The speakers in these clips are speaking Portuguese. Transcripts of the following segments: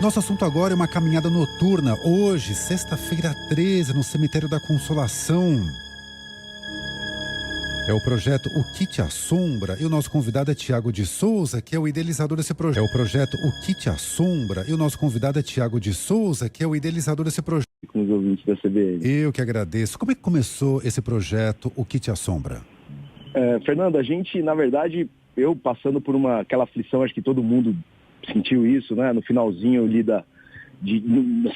Nosso assunto agora é uma caminhada noturna. Hoje, sexta-feira 13, no Cemitério da Consolação. É o projeto O Que Te Assombra e o nosso convidado é Tiago de Souza, que é o idealizador desse projeto. É o projeto O Que Te Assombra e o nosso convidado é Tiago de Souza, que é o idealizador desse projeto. Com os ouvintes da CBN. Eu que agradeço. Como é que começou esse projeto O Que Te Assombra? Fernando, a gente, na verdade, eu passando por aquela aflição, acho que todo mundo sentiu isso, né? No finalzinho ali na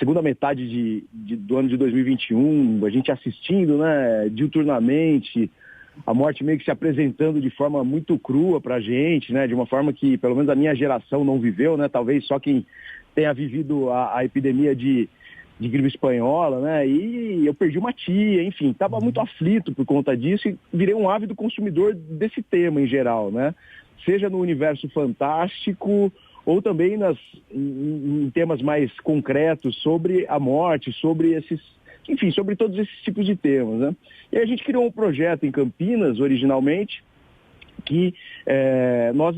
segunda metade do ano de 2021, a gente assistindo, né, diuturnamente, a morte meio que se apresentando de forma muito crua pra gente, né, de uma forma que pelo menos a minha geração não viveu, né, talvez só quem tenha vivido a epidemia de gripe espanhola, né, e eu perdi uma tia, enfim, estava muito aflito por conta disso e virei um ávido consumidor desse tema em geral, né, seja no universo fantástico ou também em temas mais concretos sobre a morte, sobre sobre todos esses tipos de temas, né? E a gente criou um projeto em Campinas, originalmente, que nós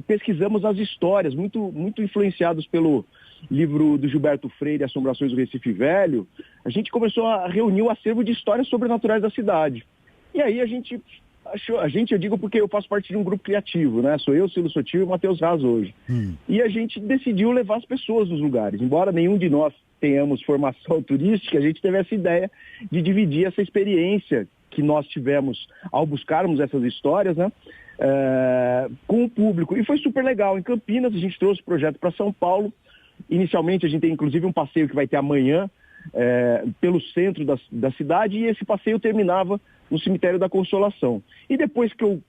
pesquisamos as histórias, muito influenciados pelo livro do Gilberto Freire, Assombrações do Recife Velho. A gente começou a reunir o acervo de histórias sobrenaturais da cidade. E aí eu digo porque eu faço parte de um grupo criativo, né? Sou eu, Cilo Sotil e o Matheus Raz hoje. E a gente decidiu levar as pessoas nos lugares. Embora nenhum de nós tenhamos formação turística, a gente teve essa ideia de dividir essa experiência que nós tivemos ao buscarmos essas histórias, né? Com o público. E foi super legal. Em Campinas, a gente trouxe o projeto para São Paulo. Inicialmente, a gente tem inclusive um passeio que vai ter amanhã pelo centro da cidade, e esse passeio terminava no Cemitério da Consolação. E depois que eu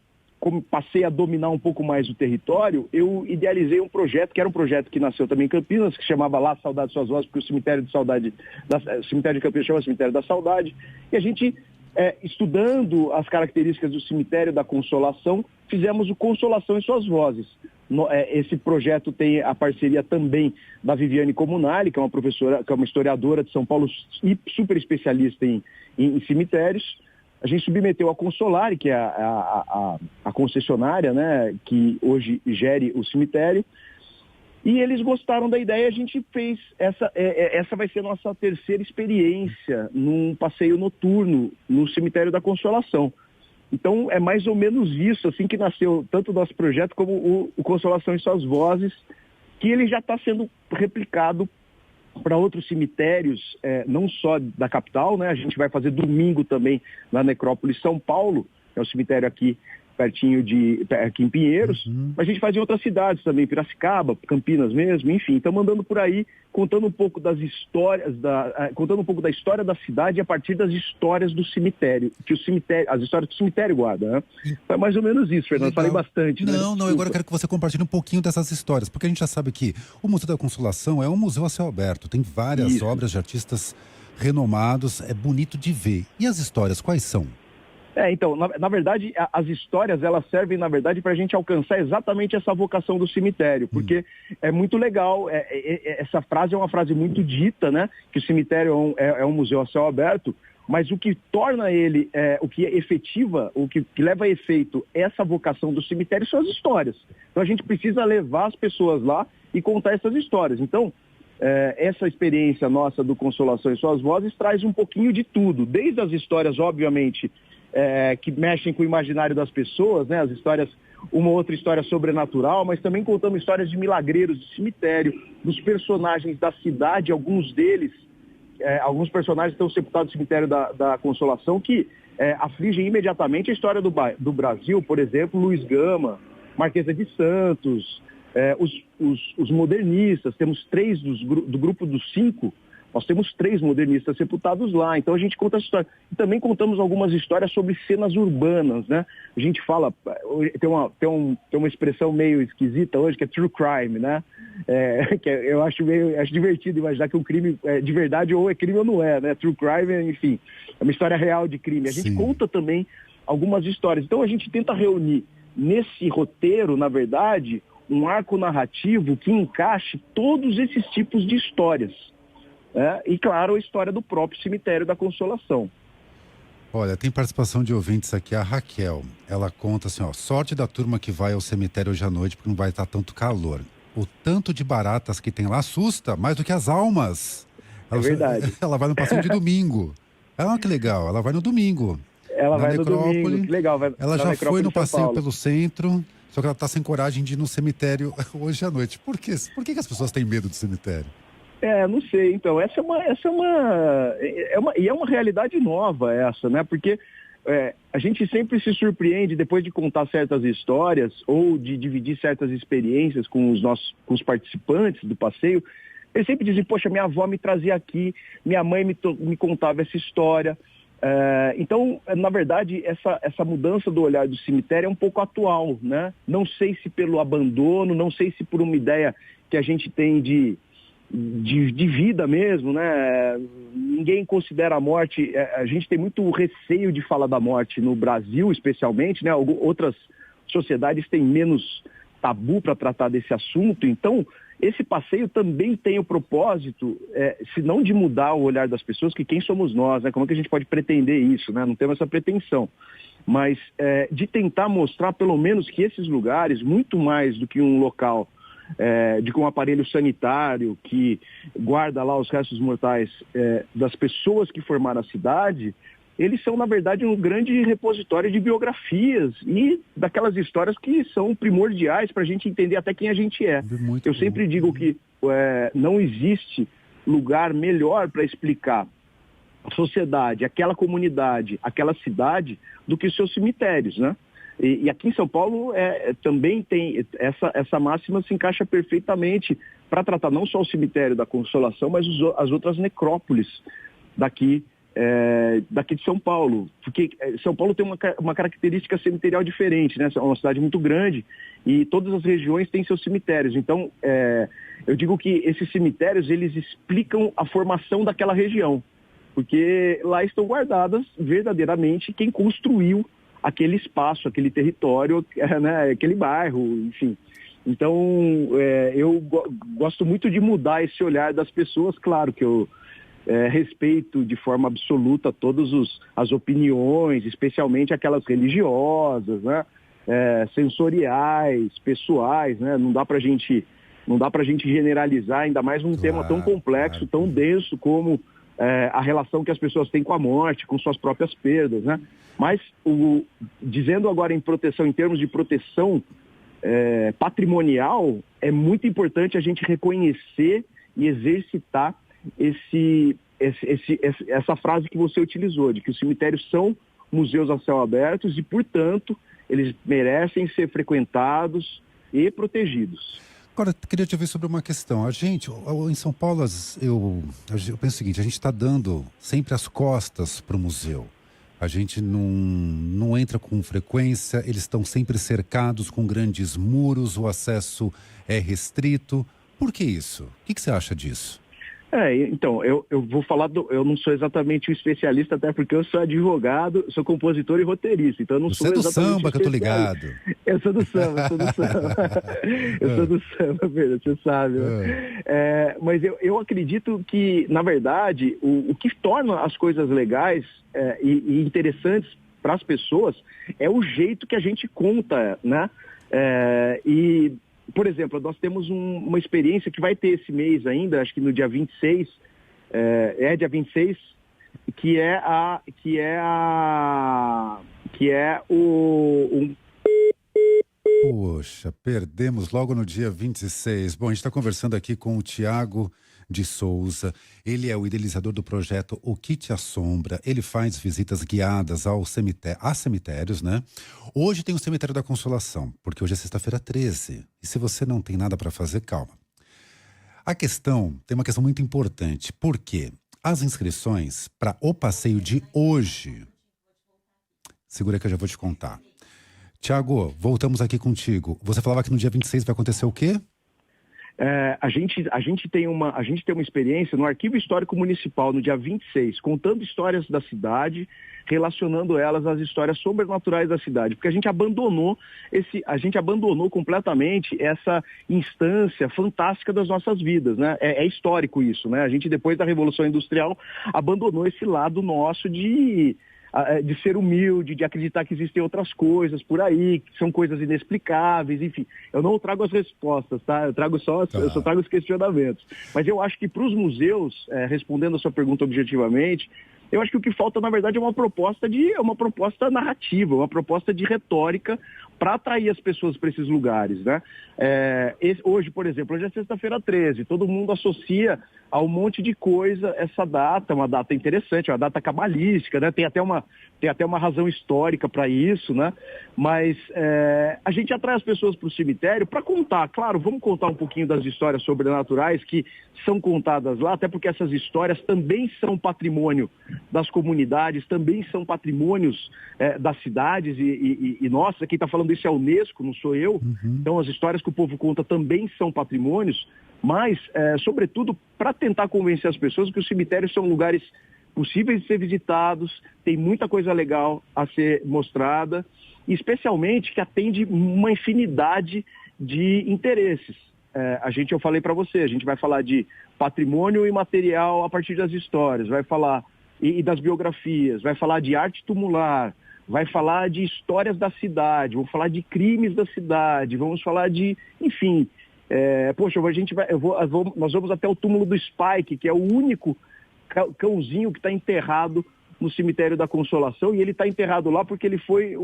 passei a dominar um pouco mais o território, eu idealizei um projeto, que era um projeto que nasceu também em Campinas, que se chamava Lá Saudade Suas Vozes, porque o Cemitério de Campinas chama Cemitério da Saudade, e a gente, estudando as características do Cemitério da Consolação, fizemos o Consolação em Suas Vozes. Esse projeto tem a parceria também da Viviane Comunali, que é uma professora, que é uma historiadora de São Paulo e super especialista em cemitérios. A gente submeteu a Consolare, que é a concessionária, né, que hoje gere o cemitério, e eles gostaram da ideia. A gente fez essa vai ser a nossa terceira experiência num passeio noturno no Cemitério da Consolação. Então é mais ou menos isso assim que nasceu tanto o nosso projeto como o Consolação em Suas Vozes, que ele já está sendo replicado para outros cemitérios, não só da capital, né? A gente vai fazer domingo também na Necrópole São Paulo, é um cemitério aqui pertinho aqui em Pinheiros, mas a gente faz em outras cidades também, Piracicaba, Campinas mesmo, enfim, estamos andando por aí, contando um pouco das histórias, contando um pouco da história da cidade a partir das histórias do cemitério, as histórias que o cemitério guarda, né? É mais ou menos isso, Fernando, falei bastante, né? Não, agora eu quero que você compartilhe um pouquinho dessas histórias, porque a gente já sabe que o Museu da Consolação é um museu a céu aberto, tem várias obras de artistas renomados, é bonito de ver. E as histórias, quais são? Então, na verdade, as histórias, elas servem, na verdade, para a gente alcançar exatamente essa vocação do cemitério, porque é muito legal, essa frase é uma frase muito dita, né, que o cemitério é um museu a céu aberto, mas o que torna ele, o que efetiva, o que leva a efeito essa vocação do cemitério são as histórias. Então a gente precisa levar as pessoas lá e contar essas histórias. Então, essa experiência nossa do Consolação em Suas Vozes traz um pouquinho de tudo, desde as histórias, obviamente, que mexem com o imaginário das pessoas, né? As histórias, uma outra história sobrenatural, mas também contamos histórias de milagreiros de cemitério, dos personagens da cidade, alguns deles, alguns personagens estão sepultados no cemitério da Consolação, que afligem imediatamente a história do Brasil, por exemplo, Luiz Gama, Marquesa de Santos, os modernistas, temos 3 do grupo dos 5, nós temos 3 modernistas sepultados lá, então a gente conta essa história. E também contamos algumas histórias sobre cenas urbanas, né? A gente fala, tem uma expressão meio esquisita hoje, que é true crime, né? Eu acho divertido imaginar que um crime é de verdade ou é crime ou não é, né? True crime, enfim, é uma história real de crime. A gente conta também algumas histórias. Então a gente tenta reunir nesse roteiro, na verdade, um arco narrativo que encaixe todos esses tipos de histórias. E, claro, a história do próprio Cemitério da Consolação. Olha, tem participação de ouvintes aqui, a Raquel. Ela conta assim, sorte da turma que vai ao cemitério hoje à noite, porque não vai estar tanto calor. o tanto de baratas que tem lá assusta mais do que as almas. É verdade. Ela vai no passeio de domingo. Ah, que legal, ela vai no domingo. Ela Na vai no domingo, necrópole. que legal. Ela na já necrópole foi no de São passeio Paulo. pelo centro, só que ela tá sem coragem de ir no cemitério hoje à noite. Por quê? Por que as pessoas têm medo do cemitério? Não sei. Então, essa é uma realidade nova essa, né? Porque a gente sempre se surpreende depois de contar certas histórias ou de dividir certas experiências com com os participantes do passeio. Eles sempre dizem, poxa, minha avó me trazia aqui, minha mãe me contava essa história. Então, na verdade, essa mudança do olhar do cemitério é um pouco atual, né? Não sei se pelo abandono, não sei se por uma ideia que a gente tem de vida mesmo, né? Ninguém considera a morte, a gente tem muito receio de falar da morte no Brasil, especialmente, né? Outras sociedades têm menos tabu para tratar desse assunto, então esse passeio também tem o propósito, se não de mudar o olhar das pessoas, que quem somos nós, né? Como é que a gente pode pretender isso, né? Não temos essa pretensão, mas de tentar mostrar pelo menos que esses lugares, muito mais do que um local de um aparelho sanitário que guarda lá os restos mortais das pessoas que formaram a cidade, eles são, na verdade, um grande repositório de biografias e daquelas histórias que são primordiais para a gente entender até quem a gente é. Eu sempre digo que não existe lugar melhor para explicar a sociedade, aquela comunidade, aquela cidade, do que os seus cemitérios, né? E aqui em São Paulo também tem essa máxima, se encaixa perfeitamente para tratar não só o cemitério da Consolação, mas as outras necrópolis daqui de São Paulo. Porque São Paulo tem uma característica cemiterial diferente, né? É uma cidade muito grande e todas as regiões têm seus cemitérios. Então, eu digo que esses cemitérios, eles explicam a formação daquela região, porque lá estão guardadas verdadeiramente quem construiu aquele espaço, aquele território, né, aquele bairro, enfim. Então, eu gosto muito de mudar esse olhar das pessoas. Claro que eu respeito de forma absoluta todas as opiniões, especialmente aquelas religiosas, né, sensoriais, pessoais, né? Não dá pra gente generalizar, ainda mais num tema tão complexo, tão denso como a relação que as pessoas têm com a morte, com suas próprias perdas, né? Mas, dizendo agora em proteção, em termos de proteção patrimonial, é muito importante a gente reconhecer e exercitar essa frase que você utilizou, de que os cemitérios são museus a céu aberto e, portanto, eles merecem ser frequentados e protegidos. Agora, queria te ouvir sobre uma questão. A gente, em São Paulo, eu penso o seguinte, a gente está dando sempre as costas para o museu. A gente não entra com frequência, eles estão sempre cercados com grandes muros, o acesso é restrito. Por que isso? O que você acha disso? Então, eu vou falar eu não sou exatamente um especialista, até porque eu sou advogado, sou compositor e roteirista, então eu não sou exatamente samba que eu tô ligado. Eu sou do samba. Eu sou do samba, Pedro, você sabe. Mas eu acredito que, na verdade, o que torna as coisas legais e interessantes para as pessoas é o jeito que a gente conta, né? Por exemplo, nós temos uma experiência que vai ter esse mês ainda, acho que no dia 26, dia 26, que é o... Poxa, perdemos logo no dia 26. Bom, a gente está conversando aqui com o Tiago de Souza. Ele é o idealizador do projeto O Que Te Assombra. Ele faz visitas guiadas a cemitérios, né? Hoje tem o Cemitério da Consolação, porque hoje é sexta-feira 13. E se você não tem nada para fazer, calma. Tem uma questão muito importante. Por quê? As inscrições para o passeio de hoje... Segura que eu já vou te contar. Tiago, voltamos aqui contigo. Você falava que no dia 26 vai acontecer o quê? A gente tem uma experiência no Arquivo Histórico Municipal no dia 26, contando histórias da cidade, relacionando elas às histórias sobrenaturais da cidade, porque a gente abandonou completamente essa instância fantástica das nossas vidas, né? É histórico isso, né? A gente, depois da Revolução Industrial, abandonou esse lado nosso de de ser humilde, de acreditar que existem outras coisas por aí, que são coisas inexplicáveis, enfim. Eu não trago as respostas, tá? Eu só trago os questionamentos. Mas eu acho que para os museus, respondendo a sua pergunta objetivamente, eu acho que o que falta, na verdade, é uma proposta narrativa, uma proposta de retórica para atrair as pessoas para esses lugares, né? Hoje, por exemplo, hoje é sexta-feira 13, todo mundo associa a um monte de coisa essa data, uma data interessante, uma data cabalística, né? Tem até uma razão histórica para isso, né? Mas a gente atrai as pessoas para o cemitério para contar, claro, vamos contar um pouquinho das histórias sobrenaturais que são contadas lá, até porque essas histórias também são patrimônio das comunidades, também são patrimônios das cidades e nossa, quem está falando isso é a Unesco, não sou eu. Então as histórias que o povo conta também são patrimônios, mas, sobretudo, para tentar convencer as pessoas que os cemitérios são lugares possíveis de ser visitados, tem muita coisa legal a ser mostrada, e especialmente que atende uma infinidade de interesses. Eu falei para você, a gente vai falar de patrimônio imaterial a partir das histórias, vai falar e das biografias, vai falar de arte tumular, vai falar de histórias da cidade, vamos falar de crimes da cidade, vamos falar de, enfim... nós vamos até o túmulo do Spike, que é o único cãozinho que está enterrado no cemitério da Consolação, e ele está enterrado lá porque ele foi...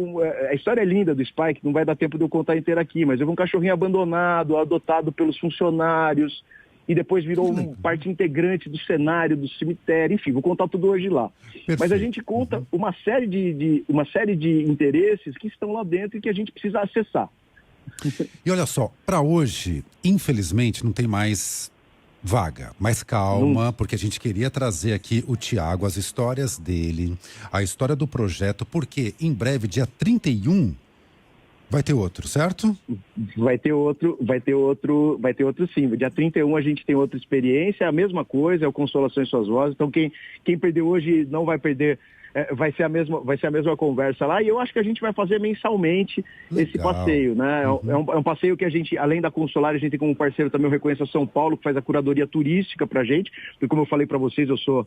a história é linda do Spike, não vai dar tempo de eu contar inteira aqui, mas um cachorrinho abandonado, adotado pelos funcionários, e depois virou parte integrante do cenário do cemitério, enfim, vou contar tudo hoje lá. Perfeito. Mas a gente conta uma série de interesses que estão lá dentro e que a gente precisa acessar. E olha só, para hoje, infelizmente, não tem mais vaga, mas calma, porque a gente queria trazer aqui o Tiago, as histórias dele, a história do projeto, porque em breve, dia 31, vai ter outro, certo? Vai ter outro sim. Dia 31 a gente tem outra experiência, é a mesma coisa, é o Consolação em Suas Vozes. Então quem perdeu hoje não vai perder, vai ser a mesma conversa lá. E eu acho que a gente vai fazer mensalmente esse passeio, né? É um passeio que a gente, além da Consolar, a gente tem como parceiro também o Reconheça São Paulo, que faz a curadoria turística pra gente. Porque como eu falei para vocês, eu sou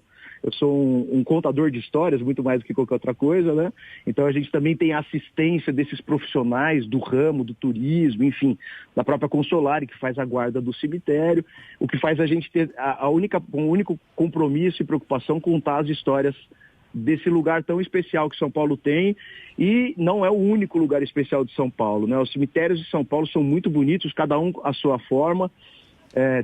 um contador de histórias, muito mais do que qualquer outra coisa, né? Então a gente também tem a assistência desses profissionais do ramo, do turismo, enfim, da própria Consolar, que faz a guarda do cemitério, o que faz a gente ter um único compromisso e preocupação contar as histórias desse lugar tão especial que São Paulo tem, e não é o único lugar especial de São Paulo, né? Os cemitérios de São Paulo são muito bonitos, cada um à sua forma,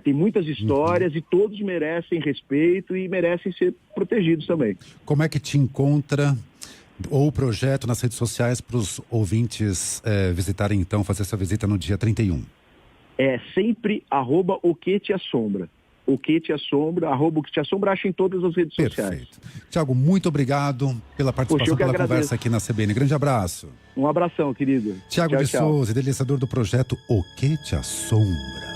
tem muitas histórias e todos merecem respeito e merecem ser protegidos também. Como é que te encontra ou o projeto nas redes sociais para os ouvintes visitarem então, fazer essa visita no dia 31? É sempre @oqueteassombra. O que te assombra, @o que te assombra, acha em todas as redes sociais. Tiago, muito obrigado pela participação, pela conversa aqui na CBN. Grande abraço. Um abração, querido. Tiago de Souza, idealizador do projeto O Que Te Assombra.